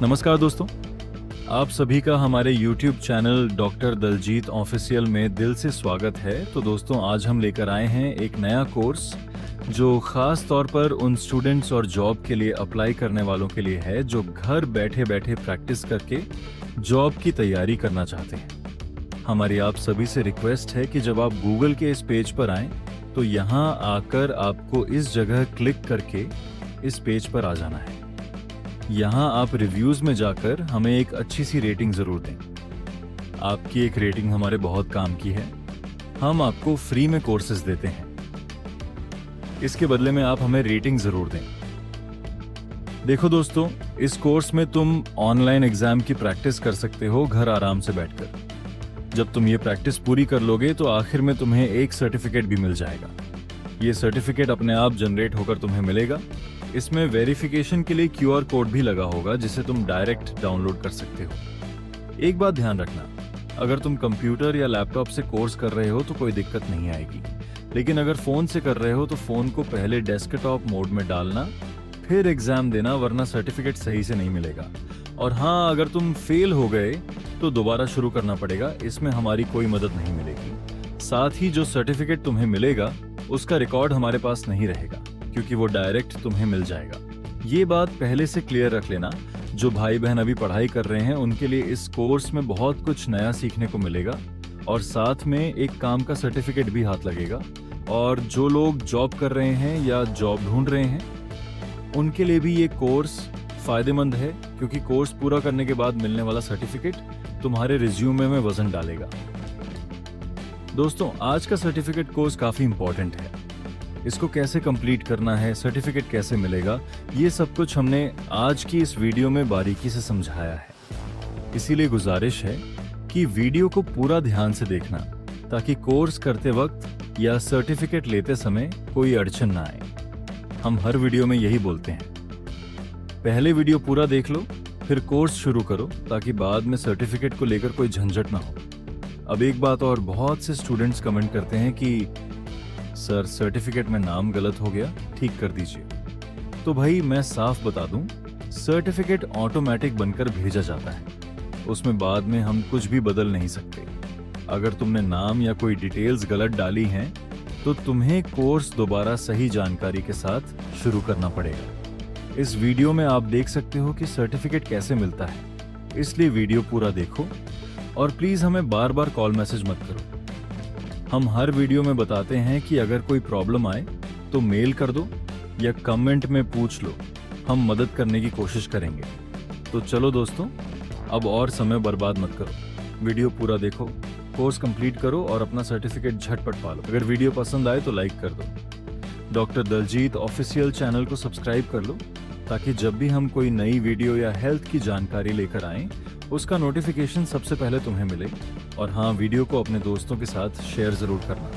नमस्कार दोस्तों, आप सभी का हमारे YouTube channel doctor Daljeet official में दिल से स्वागत है। तो दोस्तों, आज हम लेकर आए हैं एक नया कोर्स जो खास तौर पर उन स्टूडेंट्स और जॉब के लिए अप्लाई करने वालों के लिए है जो घर बैठे बैठे प्रैक्टिस करके जॉब की तैयारी करना चाहते हैं। हमारी आप सभी से रिक्वेस्ट है कि जब आप गूगल के इस पेज पर आएं तो यहाँ आकर आपको इस जगह क्लिक करके इस पेज पर आ जाना है। यहाँ आप रिव्यूज में जाकर हमें एक अच्छी सी रेटिंग जरूर दें। आपकी एक रेटिंग हमारे बहुत काम की है। हम आपको फ्री में कोर्सेज देते हैं, इसके बदले में आप हमें रेटिंग जरूर दें। देखो दोस्तों, इस कोर्स में तुम ऑनलाइन एग्जाम की प्रैक्टिस कर सकते हो घर आराम से बैठकर। जब तुम ये प्रैक्टिस पूरी कर लोगे तो आखिर में तुम्हें एक सर्टिफिकेट भी मिल जाएगा। ये सर्टिफिकेट अपने आप जनरेट होकर तुम्हें मिलेगा। इसमें वेरिफिकेशन के लिए QR कोड भी लगा होगा जिसे तुम डायरेक्ट डाउनलोड कर सकते हो। एक बात ध्यान रखना, अगर तुम कंप्यूटर या लैपटॉप से कोर्स कर रहे हो तो कोई दिक्कत नहीं आएगी, लेकिन अगर फोन से कर रहे हो तो फोन को पहले डेस्कटॉप मोड में डालना, फिर एग्जाम देना, वरना सर्टिफिकेट सही से नहीं मिलेगा। और हाँ, अगर तुम फेल हो गए तो दोबारा शुरू करना पड़ेगा, इसमें हमारी कोई मदद नहीं मिलेगी। साथ ही जो सर्टिफिकेट तुम्हें मिलेगा उसका रिकॉर्ड हमारे पास नहीं रहेगा, क्योंकि वो डायरेक्ट तुम्हें मिल जाएगा। ये बात पहले से क्लियर रख लेना। जो भाई बहन अभी पढ़ाई कर रहे हैं उनके लिए इस कोर्स में बहुत कुछ नया सीखने को मिलेगा और साथ में एक काम का सर्टिफिकेट भी हाथ लगेगा। और जो लोग जॉब कर रहे हैं या जॉब ढूंढ रहे हैं उनके लिए भी ये कोर्स फायदेमंद है, क्योंकि कोर्स पूरा करने के बाद मिलने वाला सर्टिफिकेट तुम्हारे रिज्यूमे में वजन डालेगा। दोस्तों, आज का सर्टिफिकेट कोर्स काफी इंपॉर्टेंट है। इसको कैसे कंप्लीट करना है, सर्टिफिकेट कैसे मिलेगा, ये सब कुछ हमने आज की इस वीडियो में बारीकी से समझाया है। इसीलिए गुजारिश है कि वीडियो को पूरा ध्यान से देखना, ताकि कोर्स करते वक्त या सर्टिफिकेट लेते समय कोई अड़चन ना आए। हम हर वीडियो में यही बोलते हैं, पहले वीडियो पूरा देख लो, फिर कोर्स शुरू करो, ताकि बाद में सर्टिफिकेट को लेकर कोई झंझट ना हो। अब एक बात और, बहुत से स्टूडेंट्स कमेंट करते हैं कि सर सर्टिफिकेट में नाम गलत हो गया, ठीक कर दीजिए। तो भाई मैं साफ बता दूं, सर्टिफिकेट ऑटोमेटिक बनकर भेजा जाता है, उसमें बाद में हम कुछ भी बदल नहीं सकते। अगर तुमने नाम या कोई डिटेल्स गलत डाली हैं तो तुम्हें कोर्स दोबारा सही जानकारी के साथ शुरू करना पड़ेगा। इस वीडियो में आप देख सकते हो कि सर्टिफिकेट कैसे मिलता है, इसलिए वीडियो पूरा देखो और प्लीज हमें बार बार कॉल मैसेज मत करो। हम हर वीडियो में बताते हैं कि अगर कोई प्रॉब्लम आए तो मेल कर दो या कमेंट में पूछ लो, हम मदद करने की कोशिश करेंगे। तो चलो दोस्तों, अब और समय बर्बाद मत करो, वीडियो पूरा देखो, कोर्स कंप्लीट करो और अपना सर्टिफिकेट झटपट पा लो। अगर वीडियो पसंद आए तो लाइक कर दो। डॉक्टर दलजीत ऑफिशियल चैनल को सब्सक्राइब कर लो, ताकि जब भी हम कोई नई वीडियो या हेल्थ की जानकारी लेकर आएं उसका नोटिफिकेशन सबसे पहले तुम्हें मिले। और हाँ, वीडियो को अपने दोस्तों के साथ शेयर जरूर करना।